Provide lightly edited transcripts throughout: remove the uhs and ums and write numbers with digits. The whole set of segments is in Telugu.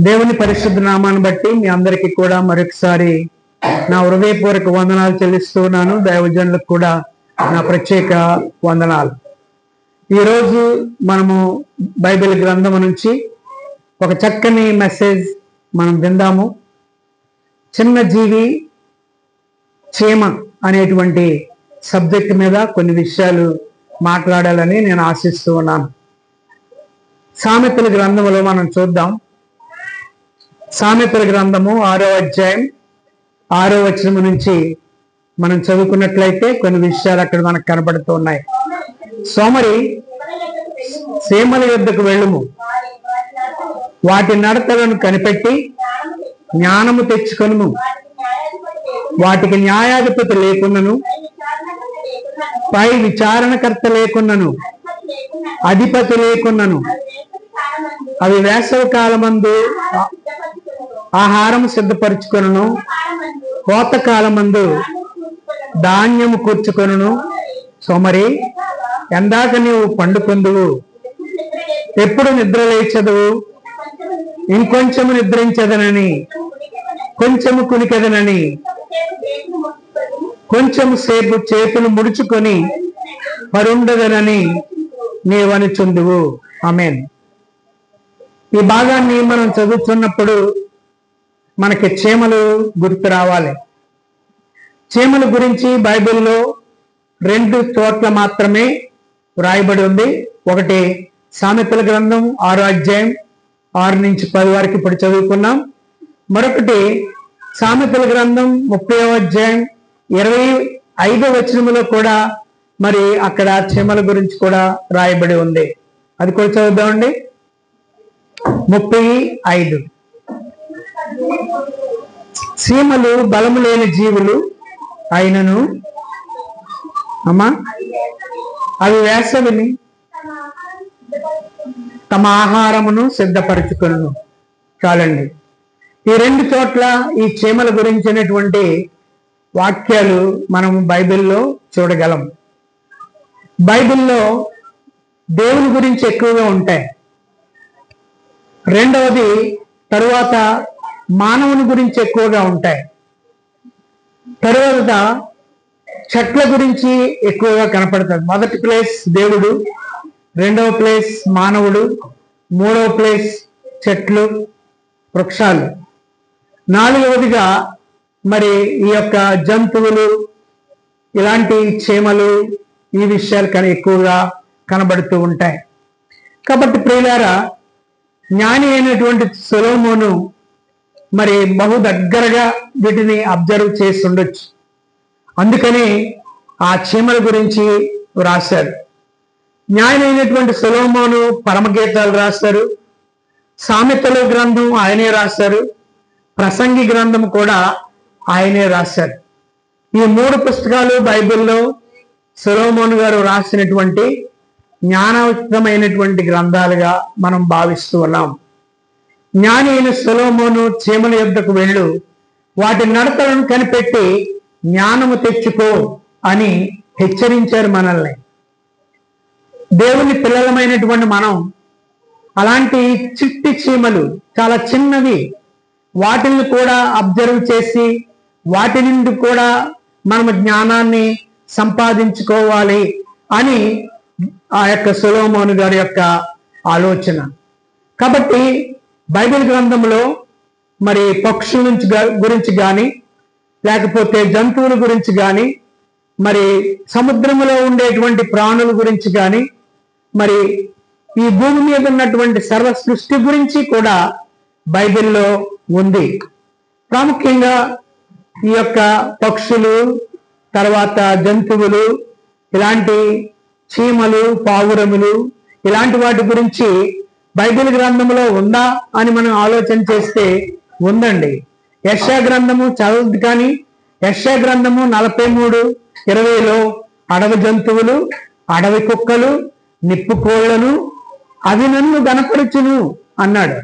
దేవుని పరిశుద్ధ నామాన్ని బట్టి మీ అందరికీ కూడా మరొకసారి నా హృదయపూర్వక వందనాలు చెల్లిస్తున్నాను. దైవజనులకు కూడా నా ప్రత్యేక వందనాలు. ఈరోజు మనము బైబిల్ గ్రంథం నుంచి ఒక చక్కని మెసేజ్ మనం విందాము. చిన్న జీవి క్షేమ అనేటువంటి సబ్జెక్ట్ మీద కొన్ని విషయాలు మాట్లాడాలని నేను ఆశిస్తూ ఉన్నాను. సామెతల గ్రంథంలో మనం చూద్దాం. సామెతల గ్రంథము 6వ అధ్యాయం 6వ వచనం నుంచి మనం చదువుకున్నట్లయితే కొన్ని విషయాలు అక్కడ మనకు కనబడుతూ ఉన్నాయి. సోమరి సీమల యొద్దకు వెళ్ళుము, వాటి నడతలను కనిపెట్టి జ్ఞానము తెచ్చుకొనుము. వాటికి న్యాయాధిపతి లేకున్నను, పై విచారణకర్త లేకున్నను, అధిపతి లేకున్నను, అవి వేసవి కాలమందు ఆహారము సిద్ధపరచుకొనును, కోతకాలమందు ధాన్యము కూర్చుకొనును. సోమరి, ఎందాక నీవు పండుకొందువు, ఎప్పుడు నిద్ర లేచదువు? ఇంకొంచెము నిద్రించదనని, కొంచెము కునికెదనని, కొంచెము సేపు చేతులు ముడుచుకొని పరుండదనని నీవనుచుందువు. ఆమేన్. ఈ భాగాన్ని మనం చదువుతున్నప్పుడు మనకి చీమలు గుర్తు రావాలి. చీమల గురించి బైబిల్లో 2 చోట్ల మాత్రమే వ్రాయబడి ఉంది. ఒకటి సామెతల గ్రంథం 6వ అధ్యాయం 6 నుంచి 10 వరకు ఇప్పుడు చదువుకున్నాం. మరొకటి సామెతల గ్రంథం 30వ అధ్యాయం 25వ వచనంలో కూడా మరి అక్కడ చీమల గురించి కూడా రాయబడి ఉంది. అది కూడా చదువుదామండి. 35. చీమలు బలము లేని జీవులు అయినను అవి వేసవిని తమ ఆహారమును సిద్ధపరచుకొనును. చాలండి. ఈ 2 చోట్ల ఈ చీమల గురించినటువంటి వాక్యాలు మనం బైబిల్లో చూడగలం. బైబిల్లో దేవుని గురించి ఎక్కువగా ఉంటాయి. రెండవది తరువాత మానవుని గురించి ఎక్కువగా ఉంటాయి. తరువాత చెట్ల గురించి ఎక్కువగా కనపడుతుంది. మొదటి ప్లేస్ దేవుడు, రెండవ ప్లేస్ మానవుడు, మూడవ ప్లేస్ చెట్లు వృక్షాలు, నాలుగవదిగా మరి ఈ యొక్క జంతువులు, ఇలాంటి చీమలు, ఈ విషయాలు ఎక్కువగా కనబడుతూ ఉంటాయి. కాబట్టి ప్రియులారా, జ్ఞాని అయినటువంటి సొలొమోను మరి బహు దగ్గరగా వీటిని అబ్జర్వ్ చేసి ఉండొచ్చు. అందుకని ఆ చీమల గురించి రాశారు. జ్ఞాని అయినటువంటి సొలొమోను పరమగీతాలు రాశారు. సామెతల గ్రంథం ఆయనే రాశారు. ప్రసంగి గ్రంథం కూడా ఆయనే రాశారు. ఈ 3 పుస్తకాలు బైబిల్లో సొలొమోను గారు రాసినటువంటి జ్ఞానయుక్తమైనటువంటి గ్రంథాలుగా మనం భావిస్తూ ఉన్నాం. జ్ఞాని అయిన సొలొమోను చీమల యొద్దకు వెళ్ళు, వాటి నడతలను కనిపెట్టి జ్ఞానము తెచ్చుకో అని హెచ్చరించారు మనల్ని. దేవుని పిల్లలమైనటువంటి మనం అలాంటి చిట్టి చీమలు, చాలా చిన్నవి, వాటిని కూడా అబ్జర్వ్ చేసి వాటి నుండి కూడా మనము జ్ఞానాన్ని సంపాదించుకోవాలి అని ఆ యొక్క సొలొమోను గారి యొక్క ఆలోచన. కాబట్టి బైబిల్ గ్రంథంలో మరి పక్షుల గురించి కానీ, లేకపోతే జంతువుల గురించి కానీ, మరి సముద్రంలో ఉండేటువంటి ప్రాణుల గురించి కానీ, మరి ఈ భూమి మీద ఉన్నటువంటి సర్వ సృష్టి గురించి కూడా బైబిల్లో ఉంది. ప్రాముఖ్యంగా ఈ యొక్క పక్షులు, తర్వాత జంతువులు, ఇలాంటి చీమలు, పావురములు, ఇలాంటి వాటి గురించి బైబిల్ గ్రంథంలో ఉందా అని మనం ఆలోచన చేస్తే ఉందండి. యెషయా గ్రంథము చదవద్దు కానీ యెషయా గ్రంథము 43:20లో అడవి జంతువులు, అడవి కుక్కలు, నిప్పు కోళ్లను అవి నన్ను గణపరచును అన్నాడు.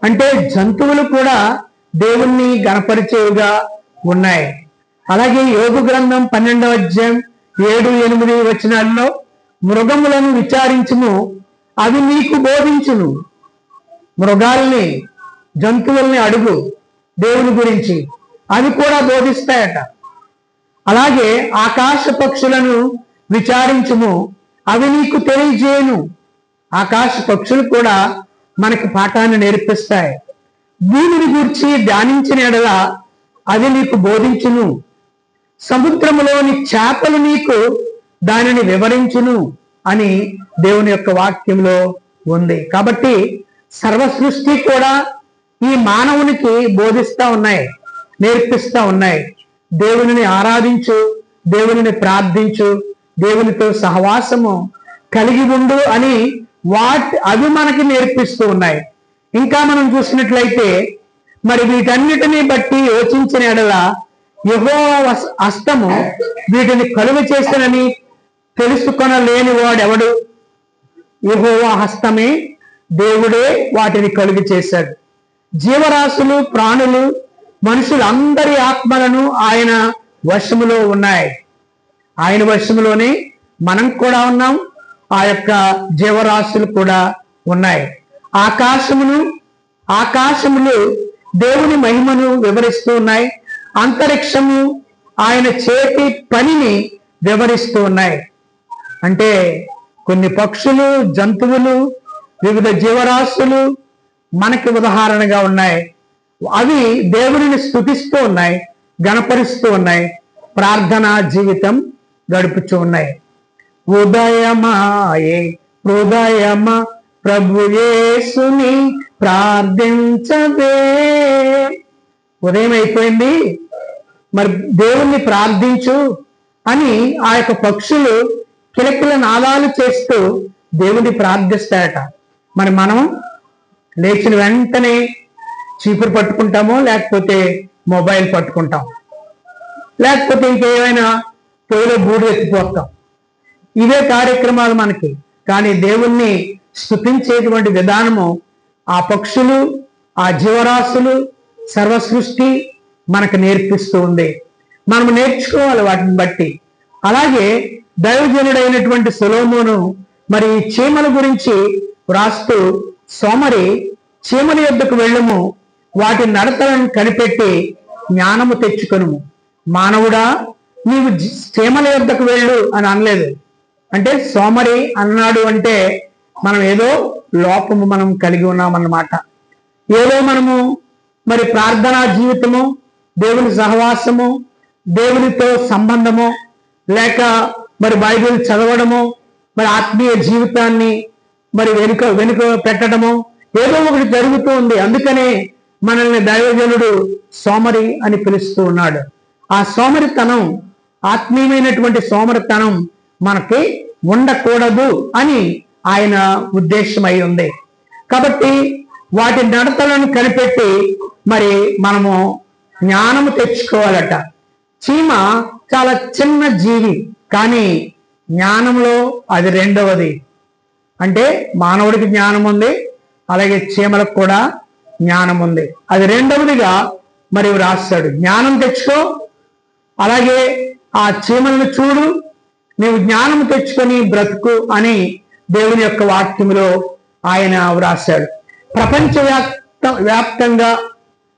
అంటే జంతువులు కూడా దేవుణ్ణి గణపరిచేవిగా ఉన్నాయి. అలాగే యోబు గ్రంథం 12వ అధ్యాయం 7-8 వచనాల్లో మృగములను విచారించుము, అవి నీకు బోధించును. మృగాల్ని, జంతువుల్ని అడుగు దేవుని గురించి, అవి కూడా బోధిస్తాయట. అలాగే ఆకాశ పక్షులను విచారించుము, అవి నీకు తెలియజేయను. ఆకాశ పక్షులు కూడా మనకి పాఠాన్ని నేర్పిస్తాయి. భూమిని గూర్చి ధ్యానించిన ఎడల అది నీకు బోధించును. సముద్రములోని చేపలు నీకు దానిని వివరించును అని దేవుని యొక్క వాక్యంలో ఉంది. కాబట్టి సర్వ సృష్టి కూడా ఈ మానవునికి బోధిస్తా ఉన్నాయి, నేర్పిస్తా ఉన్నాయి. దేవునిని ఆరాధించు, దేవునిని ప్రార్థించు, దేవునితో సహవాసము కలిగి ఉండు అని అవి మనకి నేర్పిస్తూ ఉన్నాయి. ఇంకా మనం చూసినట్లయితే మరి వీటన్నిటినీ బట్టి యోచించిన ఎడల యెహోవా హస్తము వీటిని కలుగ చేసినని తెలుసుకొనలేని వాడెవడు? యెహోవా హస్తమే, దేవుడే వాటిని కలుగ చేశాడు. జీవరాశులు, ప్రాణులు, మనుషులందరి ఆత్మలను ఆయన వశములో ఉన్నాయి. ఆయన వశములోనే మనం కూడా ఉన్నాం, ఆ యొక్క జీవరాశులు కూడా ఉన్నాయి. ఆకాశములు దేవుని మహిమను వివరిస్తూ ఉన్నాయి. అంతరిక్షము ఆయన చేతి పనిని వివరిస్తూ ఉన్నాయి. అంటే కొన్ని పక్షులు, జంతువులు, వివిధ జీవరాశులు మనకి ఉదాహరణగా ఉన్నాయి. అవి దేవునిని స్తుతిస్తూ ఉన్నాయి, గణపరుస్తూ ఉన్నాయి, ప్రార్థనా జీవితం గడుపుతూ ఉన్నాయి. ఉదయమాయే హృదయమా ప్రభు యేసుని ప్రార్థించవే. ఉదయం అయిపోయింది, మరి దేవుణ్ణి ప్రార్థించు అని ఆ యొక్క పక్షులు కిలకిల నాదాలు చేస్తూ దేవుణ్ణి ప్రార్థిస్తాయట. మరి మనం లేచిన వెంటనే చీపురు పట్టుకుంటామో, లేకపోతే మొబైల్ పట్టుకుంటాం, లేకపోతే ఇంకేమైనా పొయ్యిలో బూడి ఎత్తిపోతాం. ఇవే కార్యక్రమాలు మనకి. కానీ దేవుణ్ణి స్తుతించేటువంటి విధానము ఆ పక్షులు, ఆ జీవరాశులు, సర్వ సృష్టి మనకు నేర్పిస్తూ ఉంది. మనం నేర్చుకోవాలి వాటిని బట్టి. అలాగే దైవజనుడైనటువంటి సొలొమోను మరి చీమల గురించి వ్రాస్తూ, సోమరి చీమల యొద్దకు వెళ్ళుము, వాటి నడతలను కనిపెట్టి జ్ఞానము తెచ్చుకొనుము. మానవుడా, నీవు చీమల యొద్దకు వెళ్ళు అని అనలేదు. అంటే సోమరి అన్నాడు అంటే మనం ఏదో లోపము మనం కలిగి ఉన్నామన్నమాట. ఏదో మనము మరి ప్రార్థనా జీవితము, దేవుని సహవాసము, దేవునితో సంబంధము, లేక మరి బైబిల్ చదవడము, మరి ఆత్మీయ జీవితాన్ని మరి వెనుక పెట్టడము, ఏదో ఒకటి జరుగుతూ ఉంది. అందుకనే మనల్ని దైవజనుడు సోమరి అని పిలుస్తూ ఉన్నాడు. ఆ సోమరితనం, ఆత్మీయమైనటువంటి సోమరితనం మనకి ఉండకూడదు అని ఆయన ఉద్దేశం అయి ఉంది. కాబట్టి వాటి నడతలను కనిపెట్టి మరి మనము జ్ఞానము తెచ్చుకోవాలట. చీమ చాలా చిన్న జీవి, కానీ జ్ఞానంలో అది రెండవది. అంటే మానవుడికి జ్ఞానం ఉంది, అలాగే చీమలకు కూడా జ్ఞానం ఉంది. అది రెండవదిగా మరి రాస్తాడు. జ్ఞానం తెచ్చుకో, అలాగే ఆ చీమలను చూడు, నీవు జ్ఞానం తెచ్చుకొని బ్రతుకు అని దేవుని యొక్క వాక్యములో ఆయన వ్రాశాడు. ప్రపంచవ్యాప్తంగా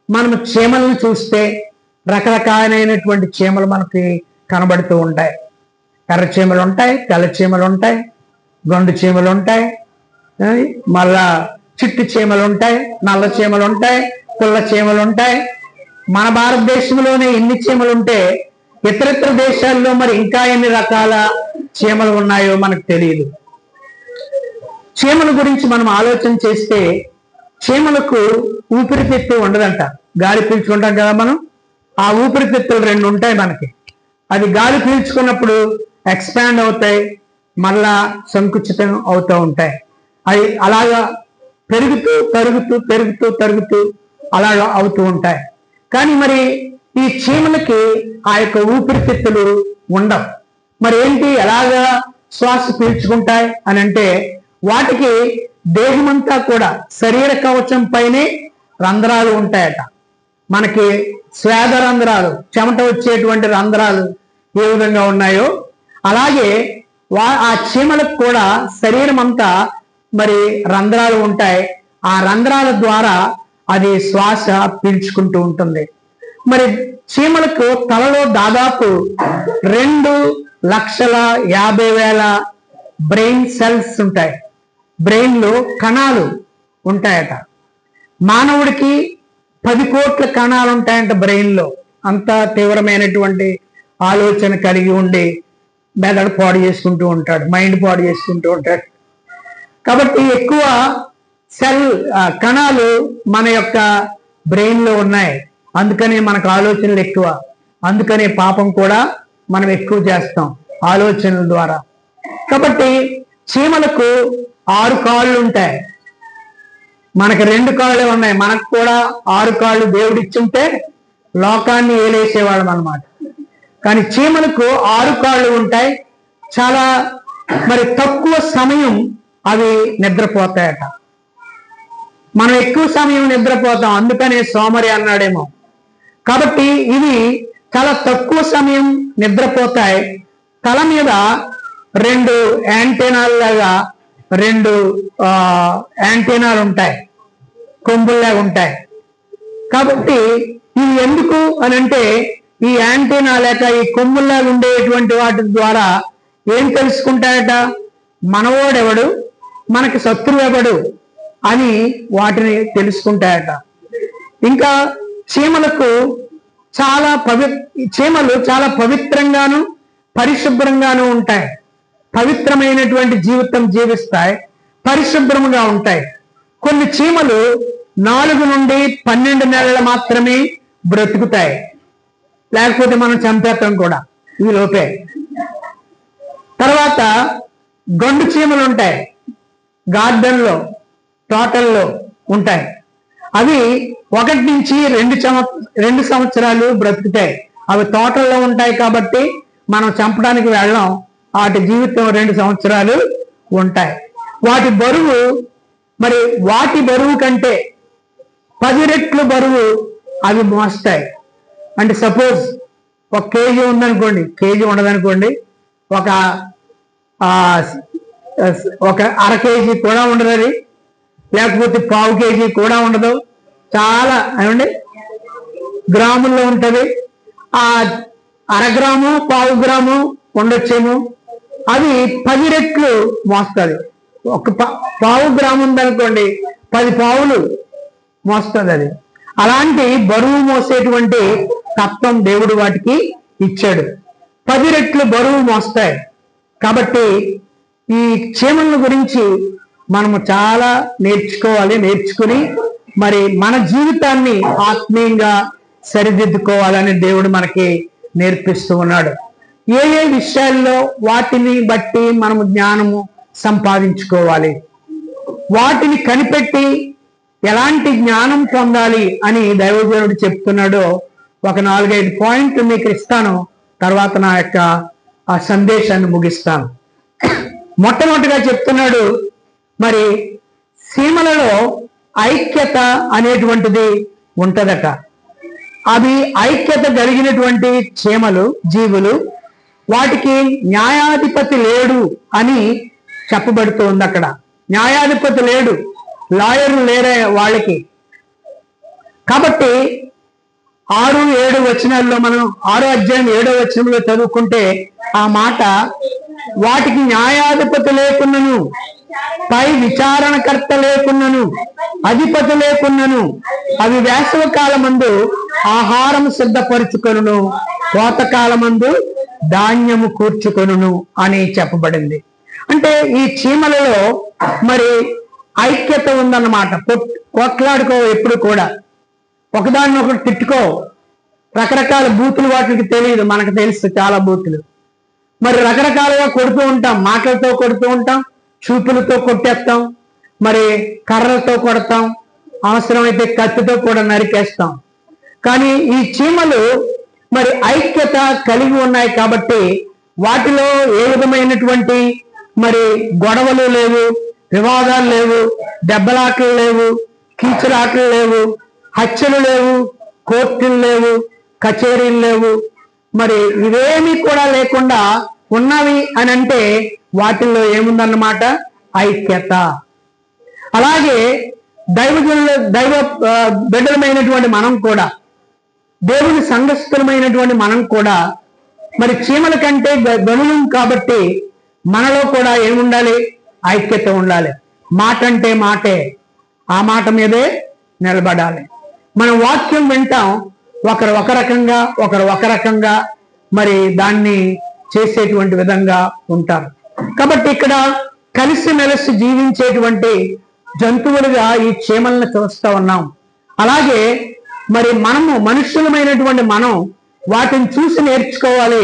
మనము చీమలను చూస్తే రకరకాలైనటువంటి చీమలు మనకి కనబడుతూ ఉంటాయి. ఎర్ర చీమలు ఉంటాయి, తెల్ల చీమలు ఉంటాయి, గొండు చీమలు ఉంటాయి, మళ్ళా చిట్టు చీమలు ఉంటాయి, నల్ల చీమలు ఉంటాయి, పుల్ల చీమలు ఉంటాయి. మన భారతదేశంలోనే ఇన్ని చీమలు ఉంటే ఇతరితర దేశాల్లో మరి ఇంకా ఎన్ని రకాల చీమలు ఉన్నాయో మనకు తెలియదు. చీమల గురించి మనం ఆలోచన చేస్తే చీమలకు ఊపిరితిత్తు ఉండదంట. గాలి పీల్చుకుంటాం కదా మనం, ఆ ఊపిరితిత్తులు రెండు ఉంటాయి మనకి. అది గాలి పీల్చుకున్నప్పుడు ఎక్స్పాండ్ అవుతాయి, మళ్ళా సంకుచితం అవుతూ ఉంటాయి. అవి అలాగా పెరుగుతూ తరుగుతూ పెరుగుతూ తరుగుతూ అలాగా అవుతూ ఉంటాయి. కానీ మరి ఈ చీమలకి ఆ యొక్క ఊపిరితిత్తులు ఉండవు. మరి ఏంటి, ఎలాగా శ్వాస పీల్చుకుంటాయి అని అంటే వాటికి దేహమంతా కూడా శరీర కవచం పైనే రంధ్రాలు ఉంటాయట. మనకి స్వేద రంధ్రాలు, చెమట వచ్చేటువంటి రంధ్రాలు ఏ విధంగా ఉన్నాయో అలాగే ఆ చీమలకు కూడా శరీరం అంతా మరి రంధ్రాలు ఉంటాయి. ఆ రంధ్రాల ద్వారా అది శ్వాస పీల్చుకుంటూ ఉంటుంది. మరి చీమలకు తలలో దాదాపు 2,50,000 బ్రెయిన్ సెల్స్ ఉంటాయి. బ్రెయిన్ లో కణాలు ఉంటాయట. మానవుడికి 10 కోట్ల కణాలు ఉంటాయంట బ్రెయిన్ లో. అంత తీవ్రమైనటువంటి ఆలోచన కలిగి ఉండి మెదడు పాడు చేసుకుంటూ ఉంటాడు, మైండ్ పాడు చేసుకుంటూ ఉంటాడు. కాబట్టి ఎక్కువ కణాలు మన యొక్క బ్రెయిన్ లో ఉన్నాయి. అందుకనే మనకు ఆలోచనలు ఎక్కువ. అందుకనే పాపం కూడా మనం ఎక్కువ చేస్తాం ఆలోచనల ద్వారా. కాబట్టి చీమలకు 6 కాళ్ళు ఉంటాయి, మనకు 2 కాళ్ళే ఉన్నాయి. మనకు కూడా 6 కాళ్ళు దేవుడిచ్చుంటే లోకాన్ని ఏలేసేవాళ్ళం అన్నమాట. కానీ చీమలకు 6 కాళ్ళు ఉంటాయి. చాలా మరి తక్కువ సమయం అవి నిద్రపోతాయట. మనం ఎక్కువ సమయం నిద్రపోతాం, అందుకనే సోమరి అన్నాడేమో. కాబట్టి ఇవి చాలా తక్కువ సమయం నిద్రపోతాయి. తల మీద 2 యాంటెనాల్లాగా 2 యాంటెనాలు ఉంటాయి, కొమ్ముల్లాగా ఉంటాయి. కాబట్టి ఇవి ఎందుకు అని అంటే, ఈ యాంటెనా లేక ఈ కొమ్ముల్లాగా ఉండేటువంటి వాటి ద్వారా ఏం తెలుసుకుంటాయట? మనవాడెవడు, మనకి శత్రువు ఎవడు అని వాటిని తెలుసుకుంటాయట. ఇంకా చీమలు చాలా పవిత్రంగాను పరిశుభ్రంగాను ఉంటాయి. పవిత్రమైనటువంటి జీవితం జీవిస్తాయి, పరిశుభ్రంగా ఉంటాయి. కొన్ని చీమలు 4 నుండి 12 నెలలు మాత్రమే బ్రతుకుతాయి, లేకపోతే మనం చంపేస్తాం కూడా ఈ లోపే. తర్వాత గండు చీమలు ఉంటాయి, గార్డెన్లో తోటల్లో ఉంటాయి. అవి 1 నుంచి 2 సంవత్సరాలు బ్రతుకుతాయి. అవి తోటల్లో ఉంటాయి కాబట్టి మనం చంపడానికి వెళ్ళాం. వాటి జీవితం 2 సంవత్సరాలు ఉంటాయి. వాటి బరువు కంటే 10 రెట్లు బరువు అవి మోస్తాయి. అంటే సపోజ్ 1 కేజీ ఉందనుకోండి, కేజీ ఉండదనుకోండి, ఒక 1/2 కేజీ కూడా ఉండదు, అది లేకపోతే 1/4 కేజీ కూడా ఉండదు. చాలా ఏమండి గ్రాముల్లో ఉంటుంది. ఆ 1/2 గ్రాము 1/4 గ్రాము ఉండొచ్చేమో. అది 10 రెట్లు మోస్తుంది. 1/4 గ్రాము ఉందనుకోండి, 10 పావులు మోస్తుంది అది. అలాంటి బరువు మోసేటువంటి తత్వం దేవుడు వాటికి ఇచ్చాడు. 10 రెట్లు బరువు మోస్తాయి. కాబట్టి ఈ చీమల గురించి మనము చాలా నేర్చుకుని మరి మన జీవితాన్ని ఆత్మీయంగా సరిదిద్దుకోవాలని దేవుడు మనకి నేర్పిస్తూ ఉన్నాడు. ఏ విషయాల్లో వాటిని బట్టి మనము జ్ఞానము సంపాదించుకోవాలి, వాటిని కనిపెట్టి ఎలాంటి జ్ఞానం పొందాలి అని దైవజనుడు చెప్తున్నాడో ఒక 4-5 పాయింట్లు మీకు ఇస్తాను. తర్వాత నా యొక్క ఆ సందేశాన్ని ముగిస్తాను. మొట్టమొదటిగా చెప్తున్నాడు, మరి చీమలలో ఐక్యత అనేటువంటిది ఉంటదట. అవి ఐక్యత కలిగినటువంటి జీవులు. వాటికి న్యాయాధిపతి లేడు అని చెప్పబడుతుంది. అక్కడ న్యాయాధిపతి లేడు, లాయర్లు లేరే వాళ్ళకి. కాబట్టి 6-7 వచనాల్లో మనం 6వ అధ్యాయం 7వ వచనంలో చదువుకుంటే ఆ మాట, వాటికి న్యాయాధిపతి లేకున్నను, పై విచారణకర్త లేకున్నను, అధిపతి లేకున్నను, అవి వేసవి కాలమందు ఆహారం సిద్ధపరుచుకొనును, కోతకాలమందు ధాన్యము కూర్చుకొనును అని చెప్పబడింది. అంటే ఈ చీమలలో మరి ఐక్యత ఉందన్నమాట. కొట్లాడుకో, ఎప్పుడు కూడా ఒకదాన్ని ఒకటి తిట్టుకో. రకరకాల బూతులు వాటికి తెలియదు, మనకు తెలుసు చాలా బూతులు. మరి రకరకాలుగా కొడుతూ ఉంటాం, మాటలతో కొడుతూ ఉంటాం, చూపులతో కొట్టేస్తాం, మరి కర్రలతో కొడతాం, అవసరమైతే కత్తితో కూడా నరికేస్తాం. కానీ ఈ చీమలు మరి ఐక్యత కలిగి ఉన్నాయి కాబట్టి వాటిలో ఏ విధమైనటువంటి మరి గొడవలు లేవు, వివాదాలు లేవు, దెబ్బలాటలు లేవు, కీచులాటలు లేవు, హత్యలు లేవు, కోర్టులు లేవు, కచేరీలు లేవు. మరి ఇవేమీ కూడా లేకుండా ఉన్నవి అని అంటే వాటిల్లో ఏముందన్నమాట? ఐక్యత. అలాగే దైవ బిడ్డలమైనటువంటి మనం కూడా, దేవుని సంఘస్థులమైనటువంటి మనం కూడా మరి చీమల కంటే గనులం కాబట్టి మనలో కూడా ఏముండాలి? ఐక్యత ఉండాలి. మాట అంటే మాటే, ఆ మాట మీదే నిలబడాలి. మనం వాక్యం వింటాం, ఒకరు ఒక రకంగా, ఒకరు ఒక రకంగా మరి దాన్ని చేసేటువంటి విధంగా ఉంటారు. కాబట్టి ఇక్కడ కలిసిమెలిసి జీవించేటువంటి జంతువులుగా ఈ చీమలను చూస్తూ ఉన్నాం. అలాగే మరి మనము మనుష్యులమైనటువంటి మనం వాటిని చూసి నేర్చుకోవాలి,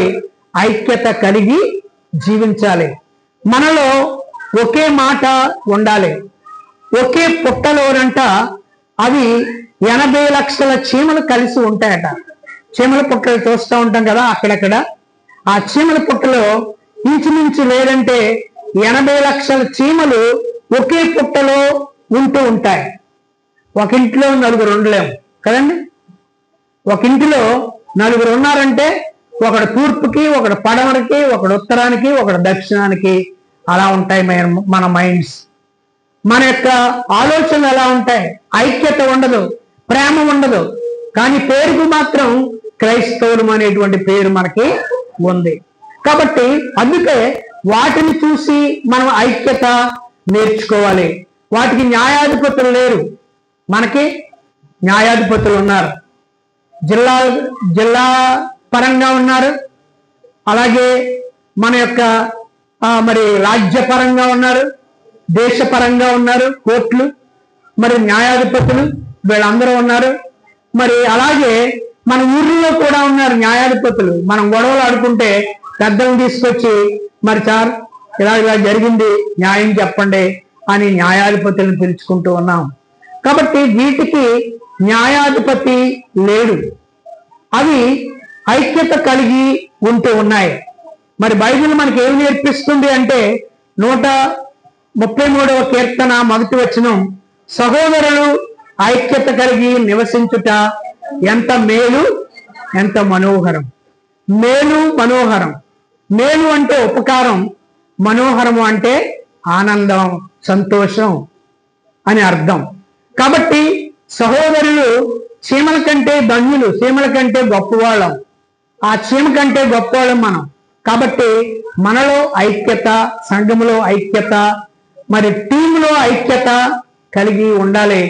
ఐక్యత కలిగి జీవించాలి. మనలో ఒకే మాట ఉండాలి. ఒకే పుట్టలోనంట అవి 80 లక్షల చీమలు కలిసి ఉంటాయట. చీమల పుట్టలు చూస్తూ ఉంటాం కదా అక్కడక్కడ. ఆ చీమల పుట్టలో ఇంచుమించు లేదంటే 80 లక్షల చీమలు ఒకే పుట్టలో ఉంటూ ఉంటాయి. ఒక ఇంట్లో నలుగురు ఉండలేము కదండి. ఒక ఇంటిలో నలుగురు ఉన్నారంటే ఒకడు తూర్పుకి, ఒకడు పడమరకి, ఒకడు ఉత్తరానికి, ఒకడు దక్షిణానికి అలా ఉంటాయి మన మైండ్స్. మన యొక్క ఆలోచనలు ఎలా ఉంటాయి? ఐక్యత ఉండదు, ప్రేమ ఉండదు. కానీ పేరుకు మాత్రం క్రైస్తవులు అనేటువంటి పేరు మనకి ఉంది. కాబట్టి అందుకే వాటిని చూసి మనం ఐక్యత నేర్చుకోవాలి. వాటికి న్యాయాధిపతులు లేరు, మనకి న్యాయాధిపతులు ఉన్నారు. జిల్లా పరంగా ఉన్నారు, అలాగే మన యొక్క మరి రాజ్యపరంగా ఉన్నారు, దేశపరంగా ఉన్నారు కోర్టులు, మరి న్యాయాధిపతులు వీళ్ళందరూ ఉన్నారు. మరి అలాగే మన ఊర్లో కూడా ఉన్నారు న్యాయాధిపతులు. మనం గొడవలు ఆడుకుంటే పెద్దలను తీసుకొచ్చి మరి సార్ ఇలా ఇలా జరిగింది, న్యాయం చెప్పండి అని న్యాయాధిపతులను పిలుచుకుంటూ ఉన్నాం. కాబట్టి వీటికి న్యాయాధిపతి లేడు, అవి ఐక్యత కలిగి ఉంటూ ఉన్నాయి. మరి బైబిల్ మనకి ఏమి నేర్పిస్తుంది అంటే 133వ కీర్తన 1వ వచనం, సహోదరులు ఐక్యత కలిగి నివసించుట ఎంత మేలు, ఎంత మనోహరం. మేలు మనోహరం. మేలు అంటే ఉపకారం, మనోహరము అంటే ఆనందం, సంతోషం అని అర్థం. కాబట్టి సహోదరులు చీమల కంటే ధన్యులు, చీమల కంటే గొప్పవాళ్ళం, ఆ చీమ కంటే గొప్పవాళ్ళం మనం. కాబట్టి మనలో ఐక్యత, సంఘములో ఐక్యత, మరి టీంలో ఐక్యత కలిగి ఉండాలి.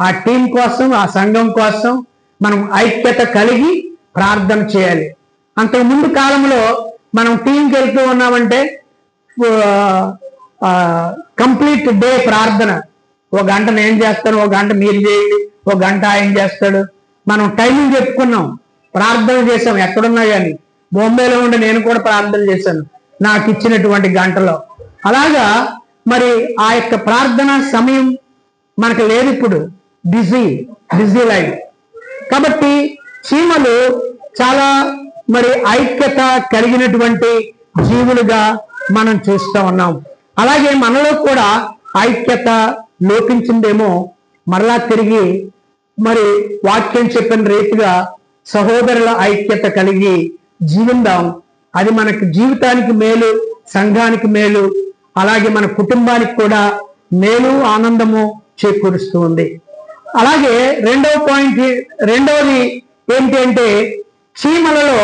ఆ టీం కోసం, ఆ సంఘం కోసం మనం ఐక్యత కలిగి ప్రార్థన చేయాలి. అంతకు ముందు కాలంలో మనం టీంకి వెళ్తూ ఉన్నామంటే కంప్లీట్ డే ప్రార్థన. ఒక గంట నేను చేస్తాను, ఒక గంట మీరు చేయండి, ఒక గంట ఆయన చేస్తాడు. మనం టైమింగ్ చెప్పుకున్నాం, ప్రార్థన చేసాం. ఎక్కడున్నా కానీ బొంబేలో ఉండి నేను కూడా ప్రార్థన చేశాను నాకు ఇచ్చినటువంటి గంటలో. అలాగా మరి ఆ యొక్క ప్రార్థన సమయం మనకు లేదు ఇప్పుడు, బిజీ లైఫ్. కాబట్టి చీమలు చాలా మరి ఐక్యత కలిగినటువంటి జీవులుగా మనం చూస్తూ ఉన్నాం. అలాగే మనలో కూడా ఐక్యత లోపించిందేమో, మరలా తిరిగి మరి వాక్యం చెప్పిన రీతిగా సహోదరుల ఐక్యత కలిగి జీవిద్దాం. అది మనకి జీవితానికి మేలు, సంఘానికి మేలు, అలాగే మన కుటుంబానికి కూడా మేలు, ఆనందము చేకూరుస్తూ ఉంది. అలాగే రెండవది ఏంటి అంటే చీమలలో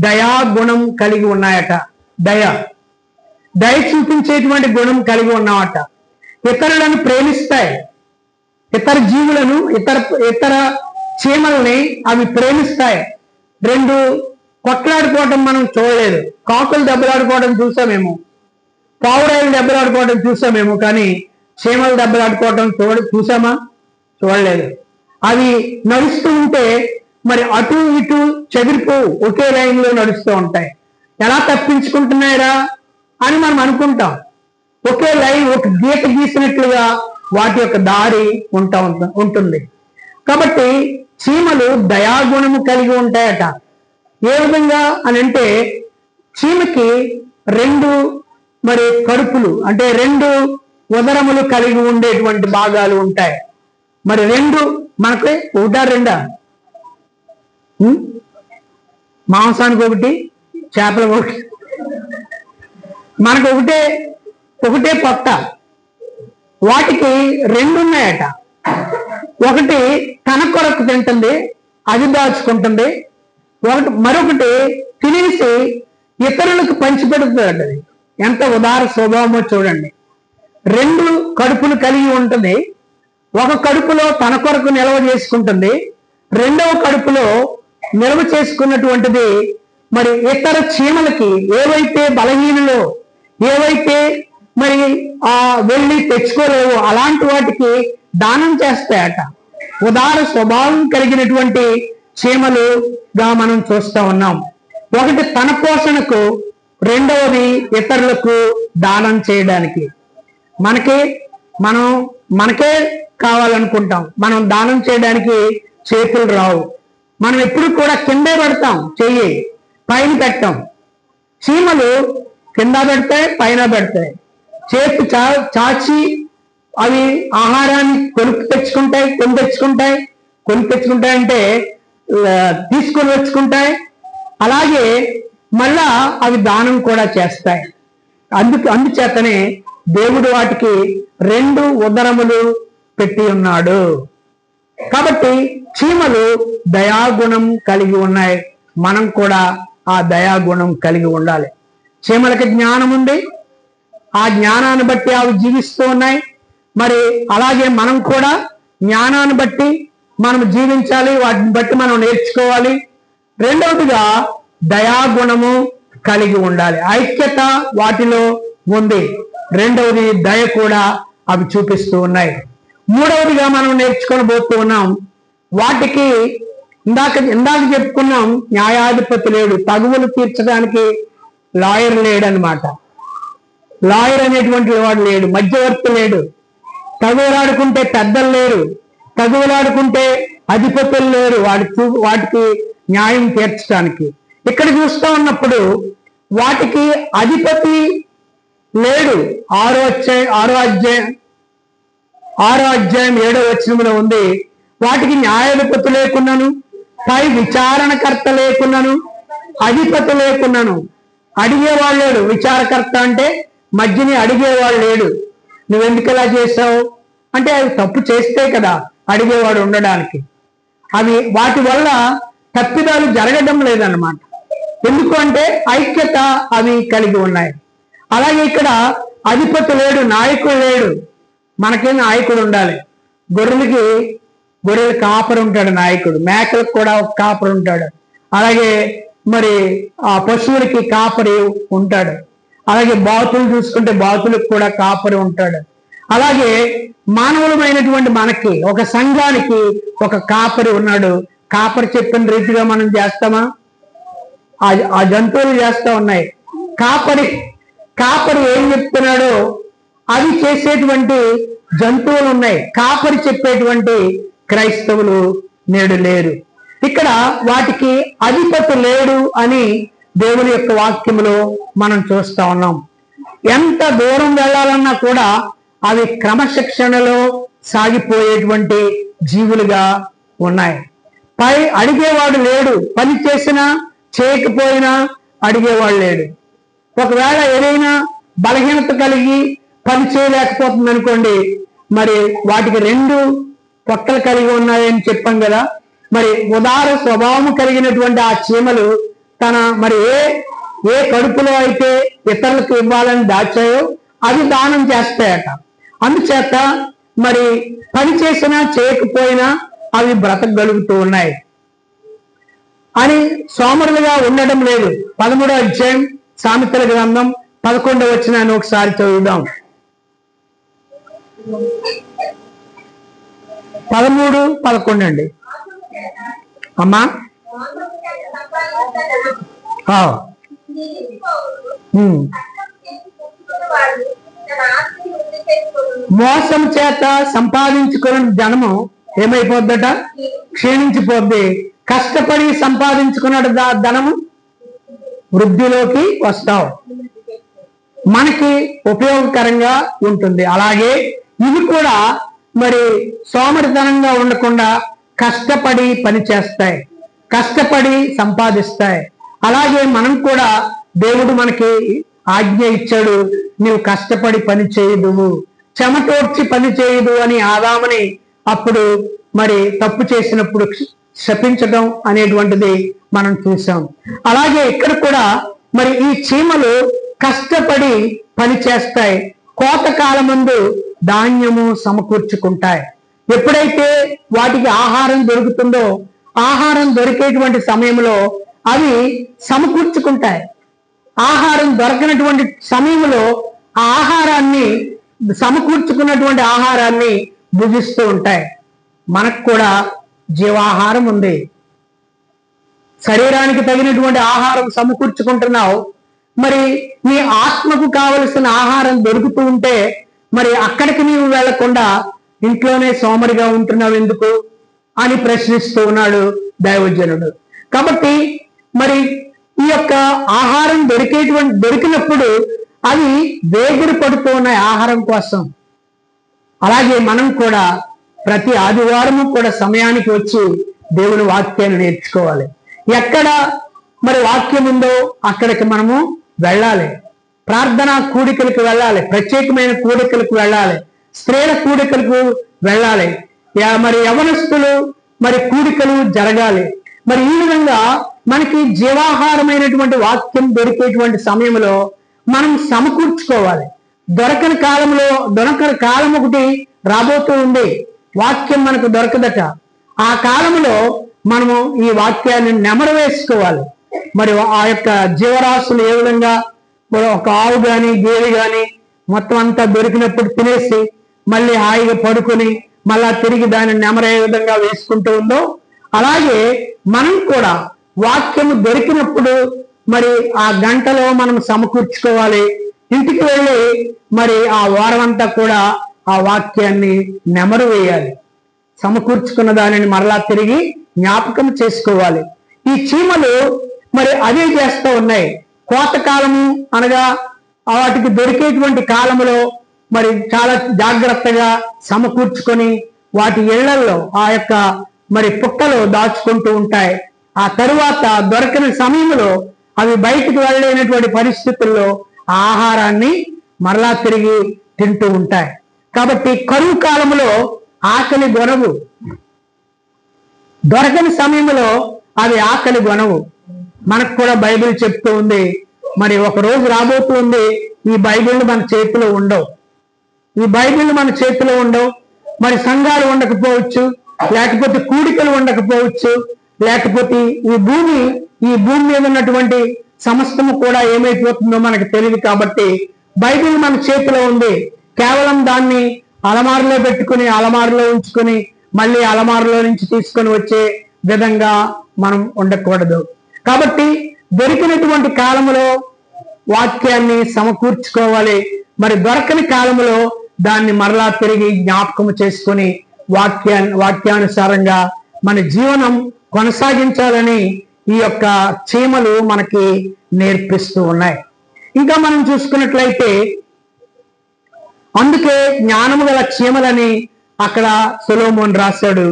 దయాగుణం కలిగి ఉన్నాయట. దయ చూపించేటువంటి గుణం కలిగి ఉన్నామట. ఇతరులను ప్రేమిస్తాయి, ఇతర జీవులను, ఇతర చీమల్ని అవి ప్రేమిస్తాయి. రెండు కొట్లాడుకోవటం మనం చూడలేదు. కాకులు దెబ్బలాడుకోవడం చూసామేమో, పావురాయిలు దెబ్బలాడుకోవడం చూసామేమో, కానీ చీమలు దెబ్బలాడుకోవడం చూసామా? చూడలేదు. అవి నడుస్తూ ఉంటే మరి అటు ఇటు చెదిరిపోవు, ఒకే లైన్లో నడుస్తూ ఉంటాయి. ఎలా తప్పించుకుంటున్నాయిరా అని మనం అనుకుంటాం. ఒకే లైన్, ఒక గీత గీసినట్లుగా వాటి యొక్క దారి ఉంటుంది. కాబట్టి చీమలు దయాగుణము కలిగి ఉంటాయట. ఏ విధంగా అని అంటే చీమకి 2 మరి కడుపులు, అంటే 2 ఉదరములు కలిగి ఉండేటువంటి భాగాలు ఉంటాయి. మరి 2 మనకి 1-2 మాంసానికి 1, చేపలకు 1, మనకు ఒకటే పొట్ట. వాటికి 2 ఉన్నాయట. ఒకటి తన కొరకు తింటుంది, అది దాచుకుంటుంది. మరొకటి తినేసి ఇతరులకు పంచిపెడుతుంది. ఎంత ఉదార స్వభావమో చూడండి. రెండు కడుపులు కలిగి ఉంటుంది. ఒక కడుపులో తన కొరకు నిల్వ చేసుకుంటుంది, రెండవ కడుపులో నిల్వ చేసుకున్నటువంటిది మరి ఇతర చీమలకి, ఏవైతే బలహీనలో, ఏవైతే మరి వెళ్ళి తెచ్చుకోలేవు అలాంటి వాటికి దానం చేస్తాయట. ఉదార స్వభావం కలిగినటువంటి చీమలుగా మనం చూస్తూ ఉన్నాం. ఒకటి తన పోషణకు, రెండవది ఇతరులకు దానం చేయడానికి. మనకే కావాలనుకుంటాం, మనం దానం చేయడానికి చేతులు రావు. మనం ఎప్పుడు కూడా కిందే పెడతాం, చెయ్యి పైన పెట్టాం. చీమలు కింద పెడతాయి, పైన పెడతాయి. చేతి చాచి అవి ఆహారాన్ని కొని తెచ్చుకుంటాయి అంటే తీసుకొని వచ్చుకుంటాయి. అలాగే మళ్ళా అవి దానం కూడా చేస్తాయి. అందుచేతనే దేవుడు వాటికి రెండు ఉదరములు పెట్టి ఉన్నాడు. కాబట్టి చీమలు దయాగుణం కలిగి ఉన్నాయి. మనం కూడా ఆ దయాగుణం కలిగి ఉండాలి. చీమలకి జ్ఞానం ఉంది, ఆ జ్ఞానాన్ని బట్టి అవి జీవిస్తూ ఉన్నాయి. మరి అలాగే మనం కూడా జ్ఞానాన్ని బట్టి మనం జీవించాలి, వాటిని బట్టి మనం నేర్చుకోవాలి. రెండవదిగా దయాగుణము కలిగి ఉండాలి. ఐక్యత వాటిలో ఉంది. రెండవది దయ కూడా అవి చూపిస్తూ ఉన్నాయి. మూడవదిగా మనం నేర్చుకొని పోతూ ఉన్నాం. వాటికి ఇందాక చెప్పుకున్నాం, న్యాయాధిపతి లేడు, తగువులు తీర్చడానికి లాయర్ లేడనమాట. లాయర్ అనేటువంటి వాడు లేడు, మధ్యవర్తి లేడు. తగువులాడుకుంటే పెద్దలు లేరు, తగువులాడుకుంటే అధిపతులు లేరు వాటికి న్యాయం తీర్చడానికి. ఇక్కడ చూస్తూ ఉన్నప్పుడు వాటికి అధిపతి లేడు. 6వ అధ్యాయం 7వ వచనంలో ఉంది. వాటికి న్యాయాధిపతి లేకున్నాను, పై విచారణకర్త లేకున్నాను, అధిపతి లేకున్నాను. అడిగేవాళ్ళు లేడు. విచారకర్త అంటే మధ్యని అడిగేవాడు లేడు. నువ్వెందుకు ఇలా చేసావు అంటే అవి తప్పు చేస్తే కదా అడిగేవాడు ఉండడానికి. వాటి వల్ల తప్పిదాలు జరగడం లేదన్నమాట. ఎందుకు అంటే ఐక్యత అవి కలిగి ఉన్నాయి. అలాగే ఇక్కడ అధిపతి లేడు, నాయకుడు లేడు. మనకే నాయకుడు ఉండాలి. గొర్రెలు కాపరి ఉంటాడు నాయకుడు, మేకలకు కూడా ఒక కాపరి ఉంటాడు. అలాగే మరి ఆ పశువులకి కాపరి ఉంటాడు. అలాగే బాతులు చూసుకుంటే బాతులకు కూడా కాపరి ఉంటాడు. అలాగే మానవులమైనటువంటి మనకి, ఒక సంఘానికి ఒక కాపరి ఉన్నాడు. కాపరి చెప్పిన రీతిగా మనం చేస్తామా? ఆ జంతువులు చేస్తా ఉన్నాయి. కాపరి ఏం చెప్తున్నాడో అవి చేసేటువంటి జంతువులు ఉన్నాయి. కాపరి చెప్పేటువంటి క్రైస్తవులు నేడు లేరు. ఇక్కడ వాటికి అధిపతి లేడు అని దేవుని యొక్క వాక్యములో మనం చూస్తా ఉన్నాం. ఎంత దూరం వెళ్ళాలన్నా కూడా అవి క్రమశిక్షణలో సాగిపోయేటువంటి జీవులుగా ఉన్నాయి. పై అడిగేవాడు లేడు. పని చేసినా చేయకపోయినా అడిగేవాడు లేడు. ఒకవేళ ఏదైనా బలహీనత కలిగి పని చేయలేకపోతుంది అనుకోండి, మరి వాటికి రెండు పొట్టలు కలిగి ఉన్నాయని చెప్పాం కదా. మరి ఉదార స్వభావం కలిగినటువంటి ఆ చీమలు మరి ఏ కడుపులో అయితే ఇతరులకు ఇవ్వాలని దాచాయో అవి దానం చేస్తాయట. అందుచేత మరి పని చేసినా చేయకపోయినా అవి బ్రతకగలుగుతూ ఉన్నాయి అని సోమరులుగా ఉండడం లేదు. 13వ అధ్యాయం సామెతల గ్రంథం 11వ వచనాన్ని ఒకసారి చదువుదాం. 13-11 అండి అమ్మా. మోసం చేత సంపాదించుకున్న ధనము ఏమైపోద్దట? క్షీణించిపోద్ది. కష్టపడి సంపాదించుకున్న ధనము వృద్ధిలోకి వస్తావు, మనకి ఉపయోగకరంగా ఉంటుంది. అలాగే ఇవి కూడా మరి సోమరితనంగా ఉండకుండా కష్టపడి పని చేస్తాయి, కష్టపడి సంపాదిస్తాయి. అలాగే మనం కూడా దేవుడు మనకి ఆజ్ఞ ఇచ్చాడు, నీవు కష్టపడి పని చేయదు, చెమటోడ్చి పని చేయదు అని ఆదాముని అప్పుడు మరి తప్పు చేసినప్పుడు శపించడం అనేటువంటిది మనం చూసాం. అలాగే ఇక్కడ కూడా మరి ఈ చీమలు కష్టపడి పని చేస్తాయి, కోతకాలం ముందు ధాన్యము సమకూర్చుకుంటాయి. ఎప్పుడైతే వాటికి ఆహారం దొరుకుతుందో, ఆహారం దొరికేటువంటి సమయంలో అవి సమకూర్చుకుంటాయి. ఆహారం దొరకనటువంటి సమయంలో ఆ ఆహారాన్ని, సమకూర్చుకున్నటువంటి ఆహారాన్ని భుజిస్తూ ఉంటాయి. మనకు కూడా జీవాహారం ఉంది, శరీరానికి తగినటువంటి ఆహారం సమకూర్చుకుంటున్నావు. మరి నీ ఆత్మకు కావలసిన ఆహారం దొరుకుతూ ఉంటే మరి అక్కడికి నీవు వెళ్లకుండా ఇంట్లోనే సోమరిగా ఉంటున్నావు ఎందుకు అని ప్రశ్నిస్తూ ఉన్నాడు దైవజనుడు. కాబట్టి మరి ఈ యొక్క ఆహారం దొరికినప్పుడు అవి వేగిరి పడుతూ ఉన్నాయి ఆహారం కోసం. అలాగే మనం కూడా ప్రతి ఆదివారము కూడా సమయానికి వచ్చి దేవుని వాక్యాన్ని నేర్చుకోవాలి. ఎక్కడ మరి వాక్యం ఉందో అక్కడికి మనము వెళ్ళాలి. ప్రార్థనా కూడికలకు వెళ్ళాలి, ప్రత్యేకమైన కూడికలకు వెళ్ళాలి, స్త్రీల కూడికలకు వెళ్ళాలి, మరి యవనస్తులు మరి కూడికలు జరగాలి. మరి ఈ విధంగా మనకి జీవాహారమైనటువంటి వాక్యం దొరికేటువంటి సమయంలో మనం సమకూర్చుకోవాలి. దొరకని కాలం ఒకటి రాబోతూ ఉంది, వాక్యం మనకు దొరకదట. ఆ కాలంలో మనము ఈ వాక్యాన్ని నెమరు వేసుకోవాలి. మరి ఆ యొక్క జీవరాశులు ఏ విధంగా ఒక ఆవు గాని గేదె గాని మొత్తం అంతా దొరికినప్పుడు తినేసి మళ్ళీ హాయిగా పడుకొని మళ్ళా తిరిగి దాన్ని నెమరు ఏ విధంగా వేసుకుంటూ ఉందో, అలాగే మనం కూడా వాక్యము దొరికినప్పుడు మరి ఆ గంటలో మనం సమకూర్చుకోవాలి. ఇంటికి వెళ్ళి మరి ఆ వారం అంతా కూడా ఆ వాక్యాన్ని నెమరు వేయాలి. సమకూర్చుకున్న దానిని మరలా తిరిగి జ్ఞాపకం చేసుకోవాలి. ఈ చీమలు మరి అదే చేస్తూ ఉన్నాయి. కోతకాలము అనగా వాటికి దొరికేటువంటి కాలంలో మరి చాలా జాగ్రత్తగా సమకూర్చుకొని వాటి ఇళ్లల్లో ఆ యొక్క మరి పుట్టలో దాచుకుంటూ ఉంటాయి. ఆ తరువాత దొరకని సమయంలో అవి బయటికి వెళ్ళలేనటువంటి పరిస్థితుల్లో ఆ ఆహారాన్ని మరలా తిరిగి తింటూ ఉంటాయి. కాబట్టి కరువు కాలంలో ఆకలి గొనవు, దొరకని సమయంలో అవి ఆకలి గొనవు. మనకు కూడా బైబిల్ చెప్తూ ఉంది. మరి ఒక రోజు రాబోతుంది ఈ బైబిల్ మన చేతిలో ఉండవు, ఈ బైబిల్ మన చేతిలో ఉండవు. మరి సంఘాలు ఉండకపోవచ్చు, లేకపోతే కూడికలు ఉండకపోవచ్చు, లేకపోతే ఈ భూమి మీద ఉన్నటువంటి సమస్తము కూడా ఏమైపోతుందో మనకు తెలియదు. కాబట్టి బైబిల్ మన చేతిలో ఉంది. కేవలం దాన్ని అలమారులో పెట్టుకుని అలమారులో ఉంచుకొని మళ్ళీ అలమారులో నుంచి తీసుకొని వచ్చే విధంగా మనం ఉండకూడదు. కాబట్టి దొరికినటువంటి కాలంలో వాక్యాన్ని సమకూర్చుకోవాలి. మరి దొరకని కాలంలో దాన్ని మరలా తిరిగి జ్ఞాపకం చేసుకొని వాక్యానుసారంగా మన జీవనం కొనసాగించాలని ఈ యొక్క చీమలు మనకి నేర్పిస్తూ ఉన్నాయి. ఇంకా మనం చూసుకున్నట్లయితే అందుకే జ్ఞానము గల చీమలని అక్కడ సొలొమోను రాశాడు.